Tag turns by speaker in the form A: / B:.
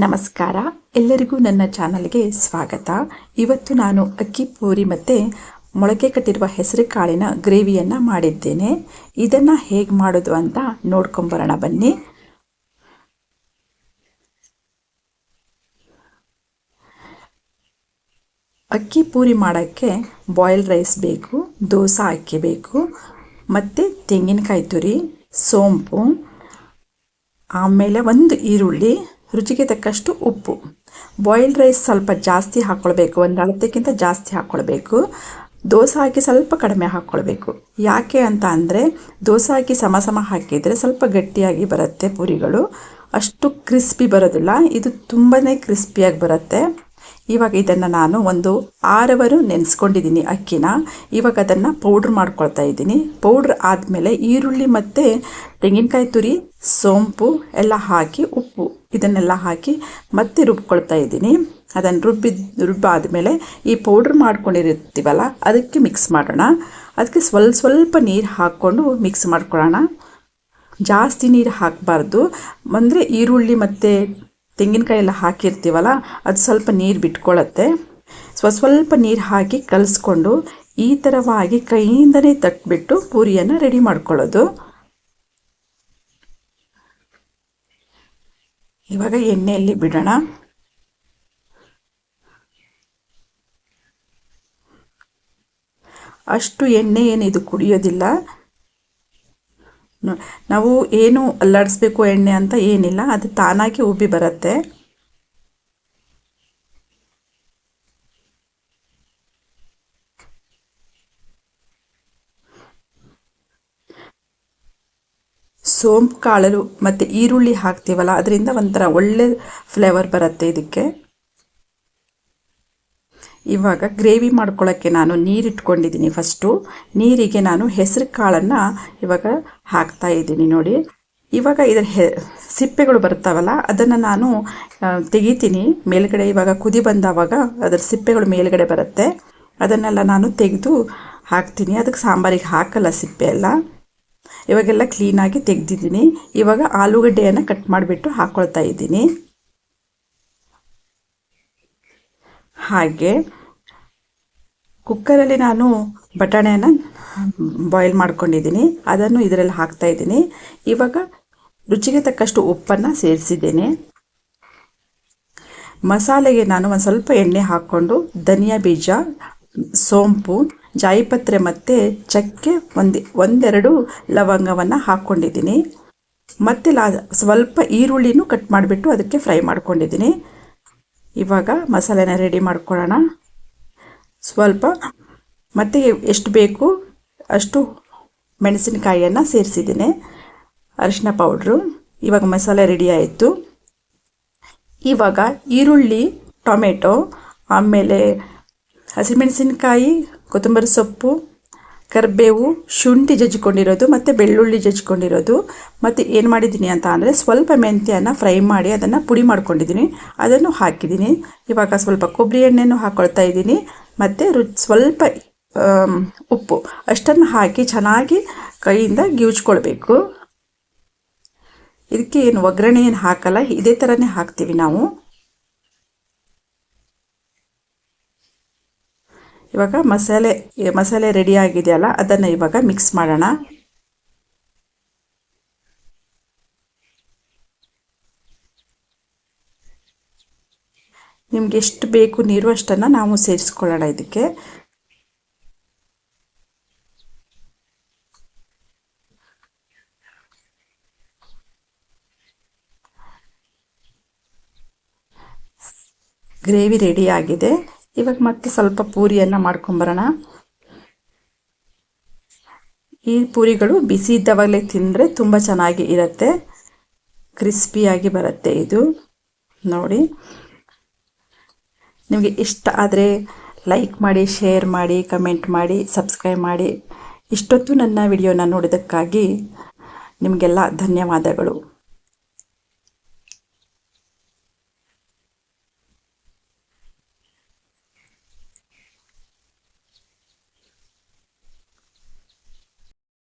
A: ನಮಸ್ಕಾರ, ಎಲ್ಲರಿಗೂ ನನ್ನ ಚಾನಲ್ಗೆ ಸ್ವಾಗತ. ಇವತ್ತು ನಾನು ಅಕ್ಕಿ ಪೂರಿ ಮತ್ತು ಮೊಳಕೆ ಕಟ್ಟಿರುವ ಹೆಸರು ಕಾಳಿನ ಗ್ರೇವಿಯನ್ನು ಮಾಡಿದ್ದೇನೆ. ಇದನ್ನು ಹೇಗೆ ಮಾಡೋದು ಅಂತ ನೋಡ್ಕೊಂಬರೋಣ ಬನ್ನಿ. ಅಕ್ಕಿ ಪೂರಿ ಮಾಡೋಕ್ಕೆ ಬಾಯ್ಲ್ ರೈಸ್ ಬೇಕು, ದೋಸೆ ಅಕ್ಕಿ ಬೇಕು, ಮತ್ತು ತೆಂಗಿನಕಾಯಿ ತುರಿ, ಸೋಂಪು, ಆಮೇಲೆ ಒಂದು ಈರುಳ್ಳಿ, ರುಚಿಗೆ ತಕ್ಕಷ್ಟು ಉಪ್ಪು. ಬಾಯ್ಲ್ಡ್ ರೈಸ್ ಸ್ವಲ್ಪ ಜಾಸ್ತಿ ಹಾಕ್ಕೊಳ್ಬೇಕು, ಒಂದು ಅಳತೆಗಿಂತ ಜಾಸ್ತಿ ಹಾಕ್ಕೊಳ್ಬೇಕು. ದೋಸೆ ಹಾಕಿ ಸ್ವಲ್ಪ ಕಡಿಮೆ ಹಾಕ್ಕೊಳ್ಬೇಕು. ಯಾಕೆ ಅಂತ ಅಂದರೆ ದೋಸೆ ಹಾಕಿ ಸಮ ಹಾಕಿದರೆ ಸ್ವಲ್ಪ ಗಟ್ಟಿಯಾಗಿ ಬರುತ್ತೆ ಪೂರಿಗಳು, ಅಷ್ಟು ಕ್ರಿಸ್ಪಿ ಬರೋದಿಲ್ಲ. ಇದು ತುಂಬಾ ಕ್ರಿಸ್ಪಿಯಾಗಿ ಬರುತ್ತೆ. ಇವಾಗ ಇದನ್ನು ನಾನು ಒಂದು 6 ಅವರ್ ನೆನೆಸ್ಕೊಂಡಿದ್ದೀನಿ ಅಕ್ಕಿನ. ಇವಾಗ ಅದನ್ನು ಪೌಡ್ರ್ ಮಾಡ್ಕೊಳ್ತಾ ಇದ್ದೀನಿ. ಪೌಡ್ರ್ ಆದಮೇಲೆ ಈರುಳ್ಳಿ ಮತ್ತು ತೆಂಗಿನಕಾಯಿ ತುರಿ, ಸೋಂಪು ಎಲ್ಲ ಹಾಕಿ, ಉಪ್ಪು ಇದನ್ನೆಲ್ಲ ಹಾಕಿ ಮತ್ತೆ ರುಬ್ಕೊಳ್ತಾ ಇದ್ದೀನಿ. ಅದನ್ನು ರುಬ್ಬಾದಮೇಲೆ ಈ ಪೌಡ್ರ್ ಮಾಡ್ಕೊಂಡಿರ್ತೀವಲ್ಲ ಅದಕ್ಕೆ ಮಿಕ್ಸ್ ಮಾಡೋಣ. ಅದಕ್ಕೆ ಸ್ವಲ್ಪ ನೀರು ಹಾಕ್ಕೊಂಡು ಮಿಕ್ಸ್ ಮಾಡ್ಕೊಳ್ಳೋಣ. ಜಾಸ್ತಿ ನೀರು ಹಾಕಬಾರ್ದು, ಅಂದರೆ ಈರುಳ್ಳಿ ಮತ್ತು ತೆಂಗಿನಕಾಯಿ ಎಲ್ಲ ಹಾಕಿರ್ತೀವಲ್ಲ ಅದು ಸ್ವಲ್ಪ ನೀರು ಬಿಟ್ಕೊಳ್ಳುತ್ತೆ. ಸ್ವಲ್ಪ ನೀರು ಹಾಕಿ ಕಲಿಸ್ಕೊಂಡು ಈ ಥರವಾಗಿ ಕೈಯಿಂದನೇ ತಟ್ಬಿಟ್ಟು ಪೂರಿಯನ್ನು ರೆಡಿ ಮಾಡ್ಕೊಳ್ಳೋದು. ಇವಾಗ ಎಣ್ಣೆಯಲ್ಲಿ ಬಿಡೋಣ. ಅಷ್ಟು ಎಣ್ಣೆ ಏನು ಇದು ಕುಡಿಯೋದಿಲ್ಲ. ನಾವು ಏನು ಅಲ್ಲಾಡಿಸ್ಬೇಕು ಎಣ್ಣೆ ಅಂತ ಏನಿಲ್ಲ, ಅದು ತಾನಾಗಿ ಉಬ್ಬಿ ಬರುತ್ತೆ. ಸೋಂಪು ಕಾಳು ಮತ್ತು ಈರುಳ್ಳಿ ಹಾಕ್ತೀವಲ್ಲ ಅದರಿಂದ ಒಂಥರ ಒಳ್ಳೆ ಫ್ಲೇವರ್ ಬರುತ್ತೆ ಇದಕ್ಕೆ. ಇವಾಗ ಗ್ರೇವಿ ಮಾಡ್ಕೊಳ್ಳೋಕ್ಕೆ ನಾನು ನೀರು ಇಟ್ಕೊಂಡಿದ್ದೀನಿ. ಫಸ್ಟು ನೀರಿಗೆ ನಾನು ಹೆಸರು ಕಾಳನ್ನು ಇವಾಗ ಹಾಕ್ತಾ ಇದ್ದೀನಿ ನೋಡಿ. ಇವಾಗ ಇದರ ಸಿಪ್ಪೆಗಳು ಬರ್ತಾವಲ್ಲ ಅದನ್ನು ನಾನು ತೆಗಿತೀನಿ ಮೇಲ್ಗಡೆ. ಇವಾಗ ಕುದಿ ಬಂದಾವಾಗ ಅದರ ಸಿಪ್ಪೆಗಳು ಮೇಲ್ಗಡೆ ಬರುತ್ತೆ, ಅದನ್ನೆಲ್ಲ ನಾನು ತೆಗೆದು ಹಾಕ್ತೀನಿ. ಅದಕ್ಕೆ ಸಾಂಬಾರಿಗೆ ಹಾಕಲ್ಲ ಸಿಪ್ಪೆ ಎಲ್ಲ. ಇವಾಗೆಲ್ಲ ಕ್ಲೀನಾಗಿ ತೆಗೆದಿದ್ದೀನಿ. ಇವಾಗ ಆಲೂಗಡ್ಡೆಯನ್ನು ಕಟ್ ಮಾಡಿಬಿಟ್ಟು ಹಾಕ್ಕೊಳ್ತಾ ಇದ್ದೀನಿ. ಹಾಗೆ ಕುಕ್ಕರಲ್ಲಿ ನಾನು ಬಟಾಣಿಯನ್ನು ಬಾಯ್ಲ್ ಮಾಡ್ಕೊಂಡಿದ್ದೀನಿ, ಅದನ್ನು ಇದರಲ್ಲಿ ಹಾಕ್ತಾ ಇದ್ದೀನಿ. ಇವಾಗ ರುಚಿಗೆ ತಕ್ಕಷ್ಟು ಉಪ್ಪನ್ನು ಸೇರಿಸಿದ್ದೇನೆ. ಮಸಾಲೆಗೆ ನಾನು ಒಂದು ಸ್ವಲ್ಪ ಎಣ್ಣೆ ಹಾಕ್ಕೊಂಡು ಧನಿಯಾ ಬೀಜ, ಸೋಂಪು, ಜಾಯಿಪತ್ರೆ ಮತ್ತು ಚಕ್ಕೆ, ಒಂದೆರಡು ಲವಂಗವನ್ನು ಹಾಕ್ಕೊಂಡಿದ್ದೀನಿ. ಮತ್ತು ಸ್ವಲ್ಪ ಈರುಳ್ಳಿನೂ ಕಟ್ ಮಾಡಿಬಿಟ್ಟು ಅದಕ್ಕೆ ಫ್ರೈ ಮಾಡ್ಕೊಂಡಿದ್ದೀನಿ. ಇವಾಗ ಮಸಾಲೆನ ರೆಡಿ ಮಾಡ್ಕೊಳ್ಳೋಣ. ಸ್ವಲ್ಪ ಮತ್ತು ಎಷ್ಟು ಬೇಕು ಅಷ್ಟು ಮೆಣಸಿನಕಾಯಿಯನ್ನು ಸೇರಿಸಿದ್ದೀನಿ, ಅರಿಶಿನ ಪೌಡ್ರು. ಇವಾಗ ಮಸಾಲೆ ರೆಡಿ ಆಯಿತು. ಇವಾಗ ಈರುಳ್ಳಿ, ಟೊಮೆಟೊ, ಆಮೇಲೆ ಹಸಿಮೆಣಸಿನಕಾಯಿ, ಕೊತ್ತಂಬರಿ ಸೊಪ್ಪು, ಕರಿಬೇವು, ಶುಂಠಿ ಜಜ್ಜಿಕೊಂಡಿರೋದು ಮತ್ತು ಬೆಳ್ಳುಳ್ಳಿ ಜಜ್ಜಿಕೊಂಡಿರೋದು, ಮತ್ತು ಏನು ಮಾಡಿದ್ದೀನಿ ಅಂತ ಅಂದರೆ ಸ್ವಲ್ಪ ಮೆಂತ್ಯನ ಫ್ರೈ ಮಾಡಿ ಅದನ್ನು ಪುಡಿ ಮಾಡ್ಕೊಂಡಿದ್ದೀನಿ, ಅದನ್ನು ಹಾಕಿದ್ದೀನಿ. ಇವಾಗ ಸ್ವಲ್ಪ ಕೊಬ್ಬರಿ ಎಣ್ಣೆನೂ ಹಾಕ್ಕೊಳ್ತಾ ಇದ್ದೀನಿ ಮತ್ತು ಸ್ವಲ್ಪ ಉಪ್ಪು ಅಷ್ಟನ್ನು ಹಾಕಿ ಚೆನ್ನಾಗಿ ಕೈಯಿಂದ ಗಿವ್ಚ್ಕೊಳ್ಬೇಕು. ಇದಕ್ಕೆ ಏನು ಒಗ್ಗರಣೆ ಏನು ಹಾಕಲ್ಲ, ಇದೇ ಥರನೇ ಹಾಕ್ತೀವಿ ನಾವು. ಇವಾಗ ಮಸಾಲೆ ರೆಡಿ ಆಗಿದೆಯಲ್ಲ ಅದನ್ನು ಇವಾಗ ಮಿಕ್ಸ್ ಮಾಡೋಣ. ನಿಮ್ಗೆ ಎಷ್ಟು ಬೇಕು ನೀರು ಅಷ್ಟನ್ನು ನಾವು ಸೇರಿಸ್ಕೊಳ್ಳೋಣ ಇದಕ್ಕೆ. ಗ್ರೇವಿ ರೆಡಿ ಆಗಿದೆ. ಇವಾಗ ಮತ್ತೆ ಸ್ವಲ್ಪ ಪೂರಿಯನ್ನು ಮಾಡ್ಕೊಂಬರೋಣ. ಈ ಪೂರಿಗಳು ಬಿಸಿ ಇದ್ದವಾಗಲೇ ತಿಂದರೆ ತುಂಬ ಚೆನ್ನಾಗಿ ಇರುತ್ತೆ, ಕ್ರಿಸ್ಪಿಯಾಗಿ ಬರುತ್ತೆ ಇದು ನೋಡಿ. ನಿಮಗೆ ಇಷ್ಟ ಆದರೆ ಲೈಕ್ ಮಾಡಿ, ಶೇರ್ ಮಾಡಿ, ಕಮೆಂಟ್ ಮಾಡಿ, ಸಬ್ಸ್ಕ್ರೈಬ್ ಮಾಡಿ. ಇಷ್ಟೊತ್ತು ನನ್ನ ವಿಡಿಯೋನ ನೋಡಿದ್ದಕ್ಕಾಗಿ ನಿಮಗೆಲ್ಲ ಧನ್ಯವಾದಗಳು.